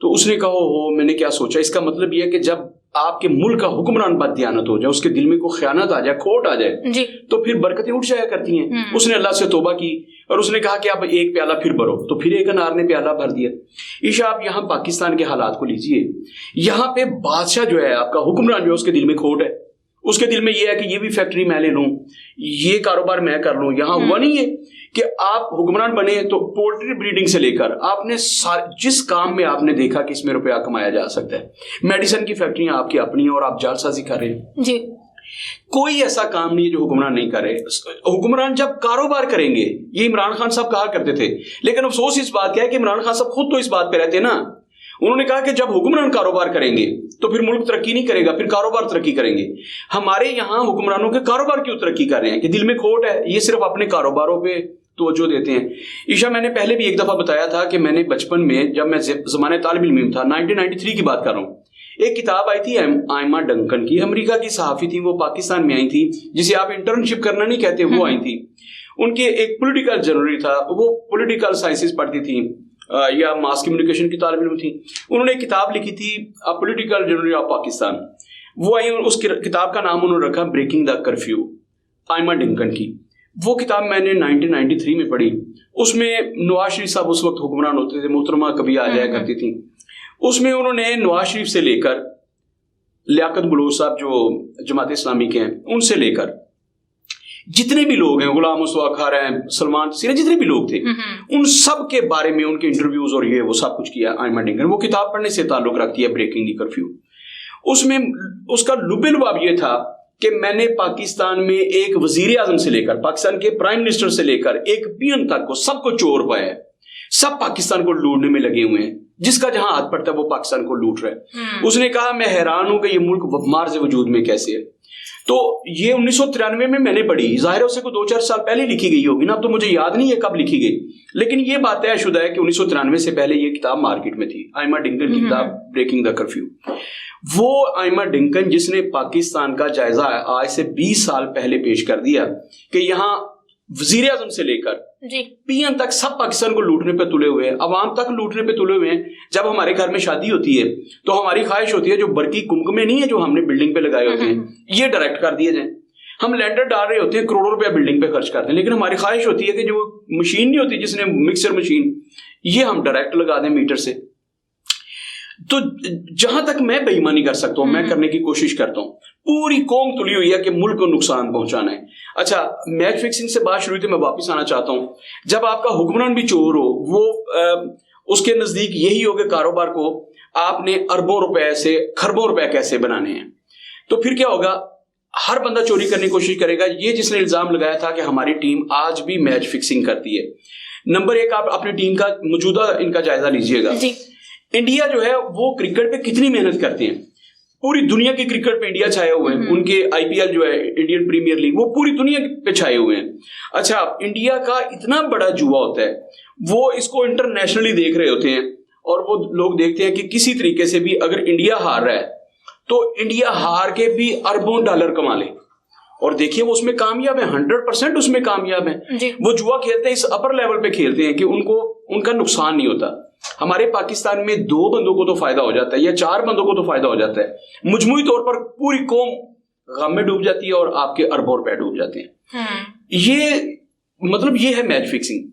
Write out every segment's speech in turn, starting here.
تو اس نے کہا ہو میں نے کیا سوچا, اس کا مطلب یہ ہے کہ جب آپ کے ملک کا حکمران بددیانت ہو جائے, اس کے دل میں کوئی خیانت آ جائے, کھوٹ آ جائے جی, تو پھر برکتیں اٹھ جایا کرتی ہیں. اس نے اللہ سے توبہ کی اور اس نے کہا کہ اب ایک پیالہ پھر بھرو, تو پھر ایک انار نے پیالہ بھر دیا. عشاء آپ یہاں پاکستان کے حالات کو لیجئے, یہاں پہ بادشاہ جو ہے آپ کا حکمران جو ہے اس کے دل میں کھوٹ ہے, اس کے دل میں یہ ہے کہ یہ بھی فیکٹری میں لے لوں, یہ کاروبار میں کر لوں. یہاں ہوا نہیں ہے کہ آپ حکمران بنے تو پولٹری بریڈنگ سے لے کر آپ نے جس کام میں آپ نے دیکھا کہ اس میں روپیہ کمایا جا سکتا ہے, میڈیسن کی فیکٹریاں آپ کی اپنی ہیں اور آپ جال سازی کر رہے ہیں جی. کوئی ایسا کام نہیں ہے جو حکمران نہیں کر رہے. حکمران جب کاروبار کریں گے, یہ عمران خان صاحب کہا کرتے تھے, لیکن افسوس اس بات کا ہے کہ عمران خان صاحب خود تو اس بات پہ رہتے نا. انہوں نے کہا کہ جب حکمران کاروبار کریں گے تو پھر ملک ترقی نہیں کرے گا, پھر کاروبار ترقی کریں گے. ہمارے یہاں حکمرانوں کے کاروبار کیوں ترقی کر رہے ہیں کہ دل میں کھوٹ ہے, یہ صرف اپنے کاروباروں پہ توجہ دیتے ہیں. عشاء میں نے پہلے بھی ایک دفعہ بتایا تھا کہ میں نے بچپن میں جب میں زمانے طالب علم تھا 1993 کی بات کر رہا ہوں, ایک کتاب آئی تھی آئمہ ڈنکن کی, امریکہ کی صحافی تھی, وہ پاکستان میں آئی تھی, جسے آپ انٹرنشپ کرنا نہیں کہتے, وہ آئی تھی. ان کے ایک پولیٹیکل جرنلسٹ تھا, وہ پولیٹیکل سائنسز پڑھتی تھیں یا ماس کمیونیکیشن کی طالب علم تھیں. انہوں نے ایک کتاب لکھی تھی پولیٹیکل جرنلسٹ آف پاکستان. وہ آئی, اس کتاب کا نام انہوں نے رکھا بریکنگ دا کرفیو, آئمہ ڈنکن کی. وہ کتاب میں نے 1993 میں پڑھی. اس میں نواز شریف صاحب اس وقت حکمران ہوتے تھے, محترمہ کبھی آ جایا کرتی تھیں. اس میں انہوں نے نواز شریف سے لے کر لیاقت بلوچ صاحب جو جماعت اسلامی کے ہیں, ان سے لے کر جتنے بھی لوگ ہیں, غلام مصطفیٰ کھارا ہیں, سلمان سیرہ, جتنے بھی لوگ تھے, ان سب کے بارے میں ان کے انٹرویوز اور یہ وہ سب کچھ کیا آئمہ ڈنکن. وہ کتاب پڑھنے سے تعلق رکھتی ہے بریکنگ دی کرفیو. اس میں اس کا لب لباب یہ تھا کہ میں نے پاکستان میں ایک وزیر اعظم سے لے کر, پاکستان کے پرائم منسٹر سے لے کر ایک پین تک کو سب کو چور پایا ہے. سب پاکستان کو لوٹنے میں لگے ہوئے ہیں, جس کا جہاں ہاتھ پڑتا ہے وہ پاکستان کو لوٹ رہا ہے. اس نے کہا میں حیران ہوں کہ یہ ملک مارز وجود میں کیسے ہے. تو یہ 1993 میں نے پڑھی, ظاہر ہے اسے کو 2-4 سال پہلے لکھی گئی ہوگی نا, اب تو مجھے یاد نہیں ہے کب لکھی گئی, لیکن یہ بات طے شدہ ہے کہ 1993 سے پہلے یہ کتاب مارکیٹ میں تھی, آئمہ ڈنکن کی کتاب بریکنگ دا کرفیو. وہ آئمہ ڈنکن جس نے پاکستان کا جائزہ آج سے 20 سال پہلے پیش کر دیا کہ یہاں وزیر اعظم سے لے کر پی ایم تک سب پاکستان کو لوٹنے پہ تلے ہوئے ہیں, عوام تک لوٹنے پہ تلے ہوئے ہیں. جب ہمارے گھر میں شادی ہوتی ہے تو ہماری خواہش ہوتی ہے جو برقی کمکمے نہیں ہے جو ہم نے بلڈنگ پہ لگائے ہوتے ہیں یہ ڈائریکٹ کر دیے جائیں. ہم لینڈر ڈال رہے ہوتے ہیں, کروڑوں روپیہ بلڈنگ پہ خرچ کرتے ہیں, لیکن ہماری خواہش ہوتی ہے کہ جو مشین نہیں ہوتی جس نے مکسر مشین, یہ ہم ڈائریکٹ لگا دیں میٹر سے. تو جہاں تک میں بے ایمانی کر سکتا ہوں میں کرنے کی کوشش کرتا ہوں. پوری قوم تلی ہوئی ہے کہ ملک کو نقصان پہنچانا ہے. اچھا, میچ فکسنگ سے بات شروع تھی, میں واپس آنا چاہتا ہوں. جب آپ کا حکمران بھی چور ہو, وہ اس کے نزدیک یہی ہو کہ کاروبار کو آپ نے اربوں روپے سے خربوں روپے کیسے بنانے ہیں, تو پھر کیا ہوگا, ہر بندہ چوری کرنے کی کوشش کرے گا. یہ جس نے الزام لگایا تھا کہ ہماری ٹیم آج بھی میچ فکسنگ کرتی ہے. نمبر 1, آپ اپنی ٹیم کا موجودہ ان کا جائزہ لیجئے گا. انڈیا جو ہے وہ کرکٹ پہ کتنی محنت کرتے ہیں, پوری دنیا کے کرکٹ پہ انڈیا چھائے ہوئے ہیں. ان کے آئی پی ایل جو ہے انڈین پریمیئر لیگ, وہ پوری دنیا پہ چھائے ہوئے ہیں. اچھا, انڈیا کا اتنا بڑا جوا ہوتا ہے, وہ اس کو انٹرنیشنلی دیکھ رہے ہوتے ہیں, اور وہ لوگ دیکھتے ہیں کہ کسی طریقے سے بھی اگر انڈیا ہار رہا ہے تو انڈیا ہار کے بھی اربوں ڈالر کما لے. اور دیکھیے وہ اس میں کامیاب ہیں, 100% اس میں کامیاب ہیں. وہ جوا کھیلتے ہیں, اس اپر لیول پہ کھیلتے ہیں کہ ان کا نقصان نہیں ہوتا. ہمارے پاکستان میں 2 بندوں کو تو فائدہ ہو جاتا ہے یا 4 بندوں کو تو فائدہ ہو جاتا ہے, مجموعی طور پر پوری قوم غم میں ڈوب جاتی ہے اور آپ کے اربوں روپے ڈوب جاتے ہیں. یہ مطلب یہ ہے میچ فکسنگ.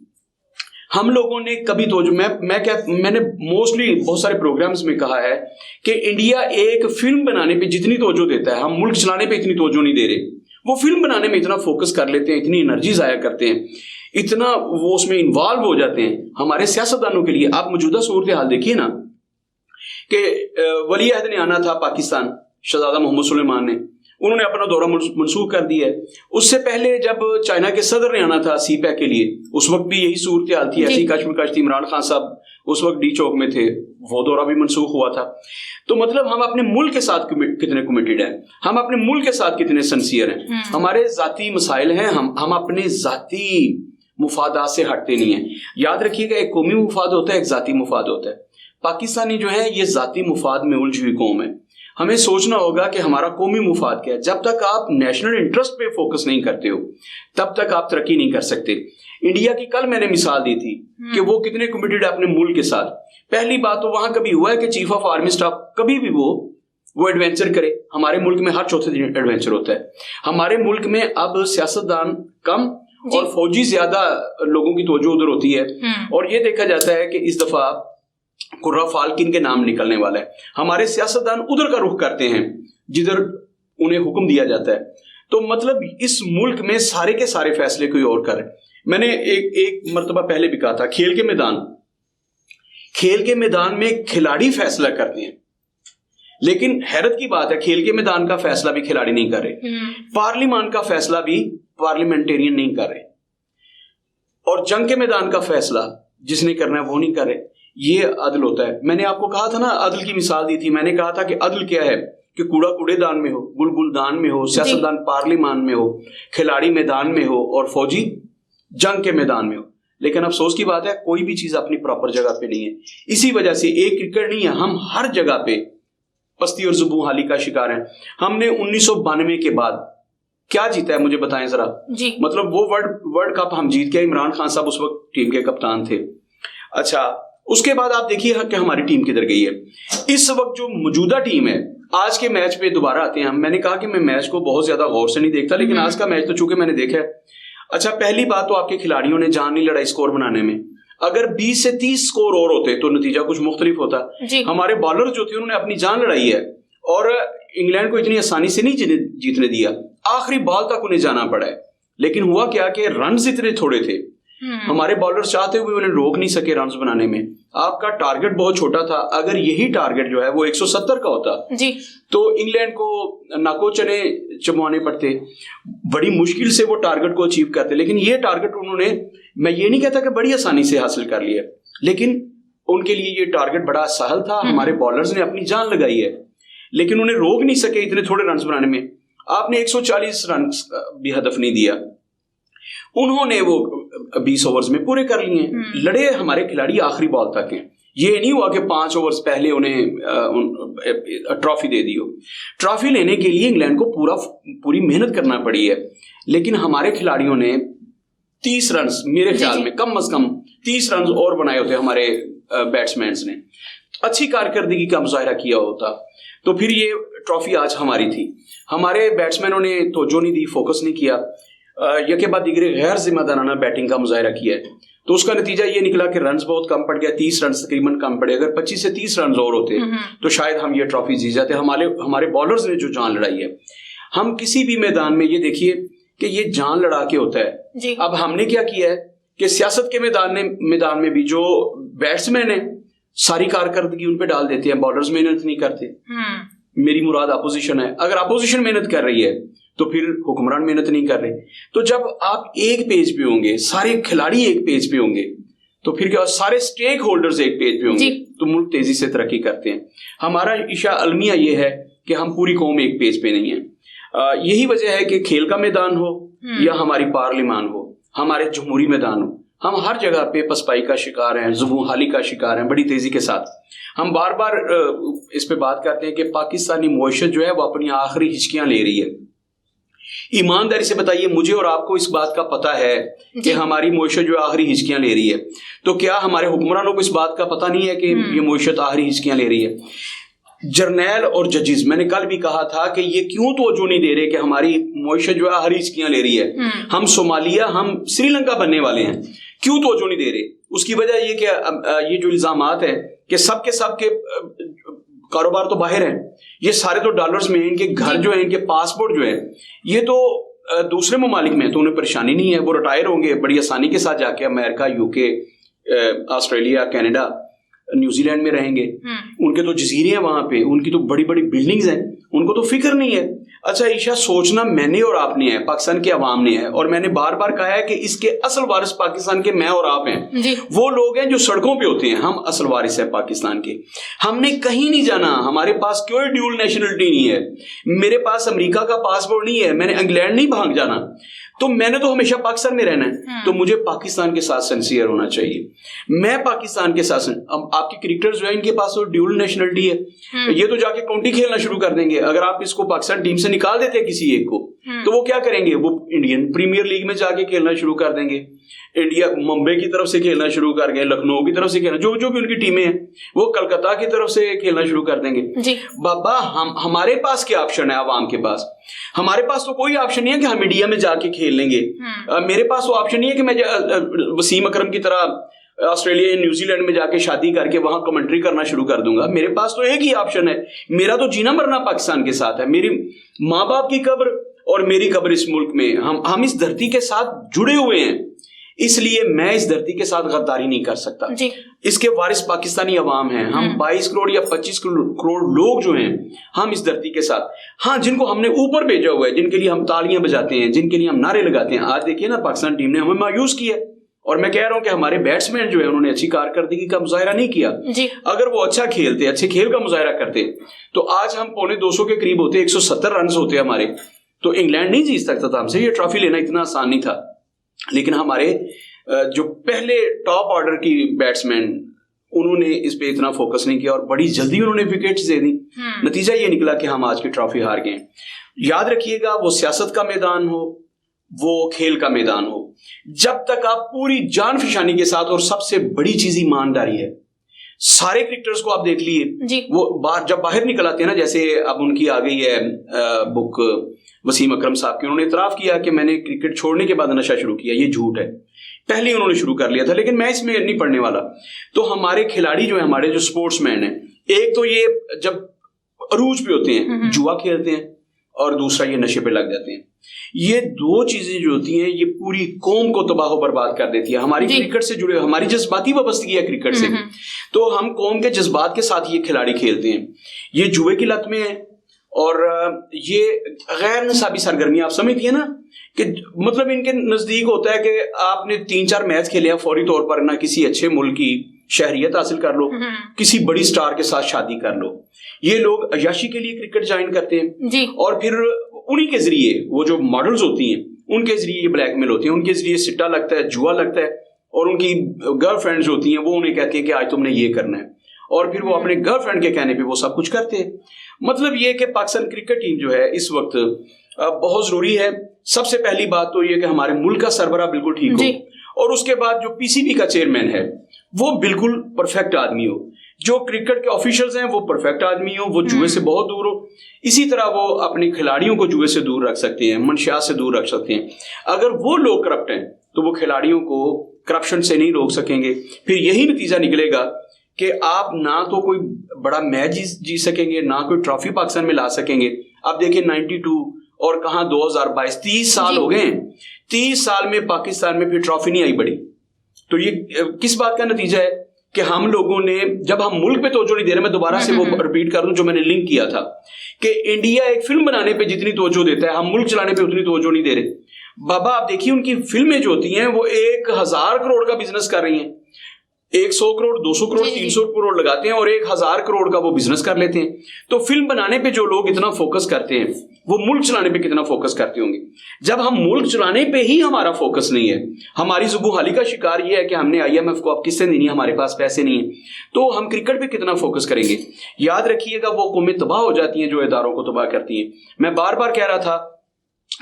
ہم لوگوں نے کبھی توجہ, میں نے موسٹلی بہت سارے پروگرامز میں کہا ہے کہ انڈیا ایک فلم بنانے پہ جتنی توجہ دیتا ہے, ہم ملک چلانے پہ اتنی توجہ نہیں دے رہے. وہ فلم بنانے میں اتنا فوکس کر لیتے ہیں, اتنی انرجی ضائع کرتے ہیں, اتنا وہ اس میں انوالو ہو جاتے ہیں. ہمارے سیاستدانوں کے لیے آپ موجودہ صورتحال دیکھیے نا, کہ ولی عہد نے آنا تھا پاکستان, شہزادہ محمد سلیمان نے, انہوں نے اپنا دورہ منسوخ کر دیا ہے. اس سے پہلے جب چائنا کے صدر نے آنا تھا سی پیک کے لیے, اس وقت بھی یہی صورتحال تھی, ایسی کشمکش تھی. عمران خان صاحب اس وقت ڈی چوک میں تھے, وہ دورہ بھی منسوخ ہوا تھا. تو مطلب ہم اپنے ملک کے ساتھ کتنے کمیٹڈ ہیں, ہم اپنے ملک کے ساتھ کتنے سنسیئر ہیں. ہمارے ذاتی مسائل ہیں, ہم اپنے ذاتی مفادات سے ہٹتے نہیں ہیں. یاد رکھیے گا, ایک قومی مفاد ہوتا ہے, ایک ذاتی مفاد ہوتا ہے. پاکستانی جو ہے یہ ذاتی مفاد میں الجھی ہوئی قوم ہے. ہمیں سوچنا ہوگا کہ ہمارا قومی مفاد کیا ہے. جب تک آپ نیشنل انٹرسٹ پہ فوکس نہیں کرتے ہو تب تک آپ ترقی نہیں کر سکتے. انڈیا کی کل میں نے مثال دی تھی کہ وہ کتنے کمیٹڈ ہے اپنے ملک کے ساتھ. پہلی بات تو وہاں کبھی ہوا ہے کہ چیف آف آرمی اسٹاف کبھی بھی وہ ایڈونچر کرے؟ ہمارے ملک میں ہر چوتھے دن ایڈونچر ہوتا ہے. ہمارے ملک میں اب سیاستدان کم اور فوجی زیادہ لوگوں کی توجہ ادھر ہوتی ہے, اور یہ دیکھا جاتا ہے کہ اس دفعہ قرہ فالکن کے نام نکلنے والا ہے. ہمارے سیاستدان ادھر کا رخ کرتے ہیں جدھر انہیں حکم دیا جاتا ہے. تو مطلب اس ملک میں سارے کے سارے فیصلے کوئی اور کرے. میں نے ایک مرتبہ پہلے بھی کہا تھا, کھیل کے میدان میں کھلاڑی فیصلہ کرتے ہیں, لیکن حیرت کی بات ہے کھیل کے میدان کا فیصلہ بھی کھلاڑی نہیں کر رہے, پارلیمان کا فیصلہ بھی پارلیمنٹیرین نہیں کر رہے, اور جنگ کے میدان کا فیصلہ جس نے کرنا ہے وہ نہیں کر رہے. یہ عدل ہوتا ہے. میں نے آپ کو کہا تھا نا, عدل کی مثال دی تھی. میں نے کہا تھا کہ عدل کیا ہے کہ کوڑا کوڑے دان میں ہو, گل دان میں ہو, سیاستدان پارلیمان میں ہو, کھلاڑی میدان میں ہو اور فوجی جنگ کے میدان میں ہو. لیکن افسوس کی بات ہے کوئی بھی چیز اپنی پراپر جگہ پہ نہیں ہے. اسی وجہ سے ایک کرکٹ نہیں ہے, ہم ہر جگہ پہ پستی اور زبوں حالی کا شکار ہیں. ہم نے 1992 کے بعد کیا جیتا ہے مجھے بتائیں ذرا. مطلب وہ ورلڈ کپ ہم جیت گئے. عمران خان صاحب اس وقت ٹیم کے کپتان تھے. اچھا, اس کے بعد آپ دیکھیے کہ ہماری ٹیم کدھر گئی ہے. اس وقت جو موجودہ ٹیم ہے, آج کے میچ پہ دوبارہ آتے ہیں. میں نے کہا کہ میں میچ کو بہت زیادہ غور سے نہیں دیکھتا, لیکن آج کا میچ تو چونکہ میں نے دیکھا ہے. اچھا, پہلی بات تو آپ کے کھلاڑیوں نے جان نہیں لڑائی سکور بنانے میں. اگر 20 سے 30 سکور اور ہوتے تو نتیجہ کچھ مختلف ہوتا. ہمارے بالر جو تھے انہوں نے اپنی جان لڑائی ہے, اور انگلینڈ کو اتنی آسانی سے نہیں جیتنے دیا. آخری بال تک انہیں جانا پڑا ہے. لیکن ہوا کیا کہ رنز اتنے تھوڑے تھے, ہمارے بالر چاہتے ہوئے انہیں روک نہیں سکے رنز بنانے میں. آپ کا ٹارگٹ بہت چھوٹا تھا. اگر یہی ٹارگٹ جو ہے وہ 170 کا ہوتا تو انگلینڈ کو ناکو چنے چموانے پڑتے, بڑی مشکل سے وہ ٹارگٹ کو اچیو کرتے. لیکن یہ ٹارگٹ انہوں نے, میں یہ نہیں کہتا کہ بڑی آسانی سے حاصل کر لیا, لیکن ان کے لیے یہ ٹارگٹ بڑا سہل تھا. ہمارے بالرز نے اپنی جان لگائی ہے, لیکن انہیں روک نہیں سکے اتنے تھوڑے رنز بنانے میں. آپ نے 140 رنز بھی ہدف نہیں دیا, انہوں نے وہ 20 اوورز میں پورے کر لیے. لڑے ہمارے کھلاڑی آخری بال تک ہیں. یہ نہیں ہوا کہ 5 اوورز پہلے انہیں ٹرافی دے دی ہو. ٹرافی لینے کے لیے انگلینڈ کو پوری محنت کرنا پڑی ہے, لیکن ہمارے کھلاڑیوں نے 30 رنز میرے خیال میں کم از کم 30 رنز اور بنائے ہوتے ہمارے بیٹسمینز نے. اچھی کارکردگی کا مظاہرہ کیا ہوتا تو پھر یہ ٹرافی آج ہماری تھی. ہمارے بیٹسمینوں نے توجہ نہیں دی, فوکس نہیں کیا, یکے بعد دیگرے غیر ذمہ دارانہ بیٹنگ کا مظاہرہ کیا ہے. تو اس کا نتیجہ یہ نکلا کہ رنز بہت کم پڑ گیا, 30 رنز تقریباً کم پڑے. اگر 25 سے 30 رنز اور ہوتے تو شاید ہم یہ ٹرافی جیت جاتے. ہمارے بالرز نے جو جان لڑائی ہے, ہم کسی بھی میدان میں یہ دیکھیے کہ یہ جان لڑا کے ہوتا ہے. اب ہم نے کیا کیا ہے کہ سیاست کے میدان میں بھی جو بیٹسمین ہیں ساری کارکردگی ان پہ ڈال دیتے ہیں, بالرز محنت نہیں کرتے. میری مراد اپوزیشن ہے. اگر اپوزیشن محنت کر رہی ہے تو پھر حکمران محنت نہیں کر رہے. تو جب آپ ایک پیج پہ ہوں گے, سارے کھلاڑی ایک پیج پہ ہوں گے, تو پھر کیا سارے سٹیک ہولڈرز ایک پیج پہ ہوں گے تو ملک تیزی سے ترقی کرتے ہیں. ہمارا عشاء المیہ یہ ہے کہ ہم پوری قوم ایک پیج پہ نہیں ہیں. یہی وجہ ہے کہ کھیل کا میدان ہو یا ہماری پارلیمان ہو, ہمارے جمہوری میدان ہو, ہم ہر جگہ پہ پسپائی کا شکار ہیں, زبوں حالی کا شکار ہیں بڑی تیزی کے ساتھ. ہم بار بار اس پہ بات کرتے ہیں کہ پاکستانی معیشت جو ہے وہ اپنی آخری ہچکیاں لے رہی ہے. ایمانداری سے بتائیے, مجھے اور آپ کو اس بات کا پتہ ہے کہ ہماری معیشت جو آخری ہچکیاں لے رہی ہے, تو کیا ہمارے حکمرانوں کو اس بات کا پتہ نہیں ہے کہ یہ معیشت آخری ہچکیاں لے رہی ہے؟ جرنیل اور ججز, میں نے کل بھی کہا تھا کہ یہ کیوں توجہ نہیں دے رہے کہ ہماری معیشت جو ہے آخری ہچکیاں لے رہی ہے. ہم صومالیہ, ہم سری لنکا بننے والے ہیں, کیوں توجہ نہیں دے رہے؟ اس کی وجہ یہ کہ یہ جو الزامات ہیں کہ سب کے کاروبار تو باہر ہیں, یہ سارے تو ڈالرز میں ہیں, ان کے گھر جو ہیں, ان کے پاسپورٹ جو ہیں, یہ تو دوسرے ممالک میں ہیں, تو انہیں پریشانی نہیں ہے. وہ ریٹائر ہوں گے بڑی آسانی کے ساتھ جا کے امریکہ, UK, Australia, Canada, New Zealand میں رہیں گے. ان کے تو جزیرے ہیں وہاں پہ, ان کی تو بڑی بڑی بلڈنگز ہیں, ان کو تو فکر نہیں ہے. اچھا عائشہ, سوچنا میں نے اور آپ نے ہے, پاکستان کے عوام نے ہے, اور میں نے بار بار کہا ہے کہ اس کے اصل وارث پاکستان کے میں اور آپ ہیں. وہ لوگ ہیں جو سڑکوں پہ ہوتے ہیں, ہم اصل وارث ہیں پاکستان کے. ہم نے کہیں نہیں جانا, ہمارے پاس کوئی ڈیول نیشنلٹی نہیں ہے. میرے پاس امریکہ کا پاسپورٹ نہیں ہے, میں نے انگلینڈ نہیں بھاگ جانا. تو میں نے تو ہمیشہ پاکستان میں رہنا ہے, تو مجھے پاکستان کے ساتھ سنسیئر ہونا چاہیے. میں پاکستان کے ساتھ, آپ کے کرکٹر جو ہے ان کے پاس تو ڈیول نیشنلٹی ہے, یہ تو جا کے کاؤنٹی کھیلنا شروع کر دیں گے. اگر آپ اس کو پاکستان ٹیم سے نکال دیتے ہیں کسی ایک کو, تو وہ کیا کریں گے, وہ انڈین پریمیئر لیگ میں جا کے کھیلنا شروع کر دیں گے. انڈیا ممبئی کی طرف سے کھیلنا شروع کر گئے, لکھنؤ کی طرف سے کھیلنا, جو بھی ان کی ٹیمیں ہیں وہ کلکتہ کی طرف سے کھیلنا شروع کر دیں گے. بابا ہمارے پاس کیا آپشن ہے عوام کے پاس؟ ہمارے پاس تو کوئی آپشن نہیں ہے کہ ہم انڈیا میں جا کے کھیل لیں گے. میرے پاس وہ آپشن نہیں ہے کہ میں وسیم اکرم کی طرح آسٹریلیا یا نیوزی لینڈ میں جا کے شادی کر کے وہاں کمنٹری کرنا شروع کر دوں گا. میرے پاس تو ایک ہی آپشن ہے, میرا تو جینا مرنا پاکستان کے ساتھ ہے. میری ماں باپ کی قبر اور میری قبر اس ملک میں, ہم اس دھرتی کے ساتھ جڑے ہوئے ہیں, اس لیے میں اس دھرتی کے ساتھ غداری نہیں کر سکتا. اس کے وارث پاکستانی عوام ہیں, ہم 22 کروڑ یا 25 کروڑ لوگ جو ہیں ہم اس دھرتی کے ساتھ, ہاں جن کو ہم نے اوپر بھیجا ہوا ہے, جن کے لیے ہم تالیاں بجاتے ہیں, جن کے لیے ہم نعرے لگاتے ہیں. آج دیکھیے نا پاکستان ٹیم نے ہمیں مایوس کیا, اور میں کہہ رہا ہوں کہ ہمارے بیٹسمین جو ہے انہوں نے اچھی کارکردگی کا مظاہرہ نہیں کیا. اگر وہ اچھا کھیلتے, اچھے کھیل کا مظاہرہ کرتے, تو آج ہم 250 کے قریب ہوتے, 170 رنز ہوتے ہمارے, تو انگلینڈ نہیں جیت سکتا تھا ہم سے. یہ ٹرافی لینا اتنا آسان نہیں تھا. لیکن ہمارے جو پہلے ٹاپ آرڈر کی بیٹسمین, انہوں نے اس پہ اتنا فوکس نہیں کیا, اور بڑی جلدی انہوں نے وکٹس دے دی. نتیجہ یہ نکلا کہ ہم آج کی ٹرافی ہار گئے. یاد رکھیے گا, وہ سیاست کا میدان ہو, وہ کھیل کا میدان ہو, جب تک آپ پوری جان فشانی کے ساتھ, اور سب سے بڑی چیز ایمانداری ہے. سارے کرکٹرز کو آپ دیکھ لیے, وہ جب باہر نکل آتے ہیں نا, جیسے اب ان کی آ گئی ہے بک وسیم اکرم صاحب کی, انہوں نے اعتراف کیا کہ میں نے کرکٹ چھوڑنے کے بعد نشہ شروع کیا. یہ جھوٹ ہے, پہلے انہوں نے شروع کر لیا تھا, لیکن میں اس میں نہیں پڑھنے والا. تو ہمارے کھلاڑی جو ہیں, ہمارے جو سپورٹس مین ہیں, ایک تو یہ جب عروج پہ ہوتے ہیں جوا کھیلتے ہیں, اور دوسرا یہ نشے پہ لگ جاتے ہیں. یہ دو چیزیں جو ہوتی ہیں یہ پوری قوم کو تباہ و برباد کر دیتی ہے. ہماری کرکٹ سے جڑے, ہماری جذباتی وابستگی ہے کرکٹ سے, تو ہم قوم کے جذبات کے ساتھ یہ کھلاڑی کھیلتے ہیں. یہ جوئے کی لت میں ہے, اور یہ غیر نصابی سرگرمی, آپ سمجھتی ہیں نا, کہ مطلب ان کے نزدیک ہوتا ہے کہ آپ نے 3-4 میچ کھیلے ہیں, فوری طور پر نہ کسی اچھے ملک کی شہریت حاصل کر لو, کسی بڑی سٹار کے ساتھ شادی کر لو. یہ لوگ عیاشی کے لیے کرکٹ جوائن کرتے ہیں, اور پھر انہی کے ذریعے وہ جو ماڈلز ہوتی ہیں ان کے ذریعے یہ بلیک میل ہوتی ہیں, ان کے ذریعے سٹا لگتا ہے, جوا لگتا ہے, اور ان کی گرل فرینڈز ہوتی ہیں وہ انہیں کہتی ہیں کہ آج تم نے یہ کرنا ہے, اور پھر وہ اپنے گرل فرینڈ کے کہنے پہ وہ سب کچھ کرتے ہیں. مطلب یہ کہ پاکستان کرکٹ ٹیم جو ہے اس وقت بہت ضروری ہے. سب سے پہلی بات تو یہ کہ ہمارے ملک کا سربراہ بالکل ٹھیک ہو, اور اس کے بعد جو پی سی بی کا چیئرمین ہے وہ بالکل پرفیکٹ آدمی ہو, جو کرکٹ کے آفیشلز ہیں وہ پرفیکٹ آدمی ہو, وہ جوئے سے بہت دور ہو. اسی طرح وہ اپنے کھلاڑیوں کو جوئے سے دور رکھ سکتے ہیں, منشیات سے دور رکھ سکتے ہیں. اگر وہ لوگ کرپٹ ہیں تو وہ کھلاڑیوں کو کرپشن سے نہیں روک سکیں گے. پھر یہی نتیجہ نکلے گا کہ آپ نہ تو کوئی بڑا میچ جیت سکیں گے, نہ کوئی ٹرافی پاکستان میں لا سکیں گے. آپ دیکھیں 92 اور کہاں 2022, 30 سال ہو گئے ہیں. 30 سال میں پاکستان میں پھر ٹرافی نہیں آئی بڑی. تو یہ کس بات کا نتیجہ ہے کہ ہم لوگوں نے, جب ہم ملک پہ توجہ نہیں دے رہے, میں دوبارہ سے وہ ریپیٹ کر دوں جو میں نے لنک کیا تھا, کہ انڈیا ایک فلم بنانے پہ جتنی توجہ دیتا ہے, ہم ملک چلانے پہ اتنی توجہ نہیں دے رہے. بابا آپ دیکھیے ان کی فلمیں جو ہوتی ہیں وہ 1000 کروڑ کا بزنس کر رہی ہیں, 100 کروڑ 200 کروڑ 300 کروڑ لگاتے ہیں, اور 1000 کروڑ کا وہ بزنس کر لیتے ہیں. تو فلم بنانے پہ جو لوگ اتنا فوکس کرتے ہیں وہ ملک چلانے پہ کتنا فوکس کرتے ہوں گے. جب ہم ملک چلانے پہ ہی ہمارا فوکس نہیں ہے, ہماری زبوں حالی کا شکار یہ ہے کہ ہم نے IMF کو اب کس سے دینی ہے, ہمارے پاس پیسے نہیں ہیں, تو ہم کرکٹ پہ کتنا فوکس کریں گے. یاد رکھیے گا وہ قومیں تباہ ہو جاتی ہیں جو اداروں کو تباہ کرتی ہیں. میں بار بار کہہ رہا تھا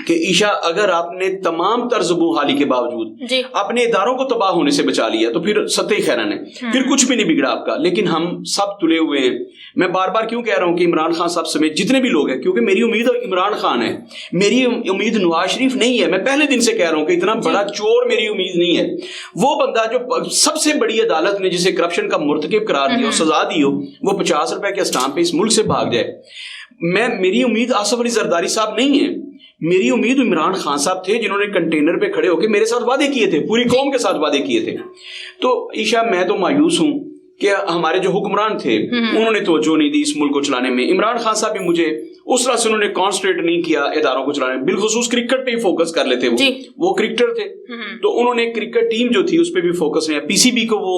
کہ عیشا, اگر آپ نے تمام تر زبوں حالی کے باوجود اپنے اداروں کو تباہ ہونے سے بچا لیا تو پھر سطح خیرن ہے, پھر کچھ بھی نہیں بگڑا آپ کا. لیکن ہم سب تلے ہوئے ہیں. میں بار بار کیوں کہہ رہا ہوں کہ عمران خان صاحب سمیت جتنے بھی لوگ ہیں, کیونکہ میری امید عمران خان ہے, میری امید نواز شریف نہیں ہے. میں پہلے دن سے کہہ رہا ہوں کہ اتنا بڑا چور میری امید نہیں ہے. وہ بندہ جو سب سے بڑی عدالت نے جسے کرپشن کا مرتکب قرار دیا اور سزا دی ہو, وہ 50 روپے کے اسٹامپ پہ اس ملک سے بھاگ جائے. میری امید آصف علی زرداری صاحب نہیں ہے, میری امید عمران خان صاحب تھے جنہوں نے کنٹینر پہ کھڑے ہو کے میرے ساتھ وعدے کیے تھے, پوری قوم کے ساتھ وعدے کیے تھے. تو عیشا میں تو مایوس ہوں کہ ہمارے جو حکمران تھے انہوں نے توجہ نہیں دی اس ملک کو چلانے میں. عمران خان صاحب بھی مجھے اس طرح سے انہوں نے کانسنٹریٹ نہیں کیا اداروں کو چلانے میں, بالخصوص کرکٹ پہ ہی فوکس کر لیتے. وہ کرکٹر تھے تو انہوں نے کرکٹ ٹیم جو تھی اس پہ بھی فوکس نہیں. پی سی بی کو وہ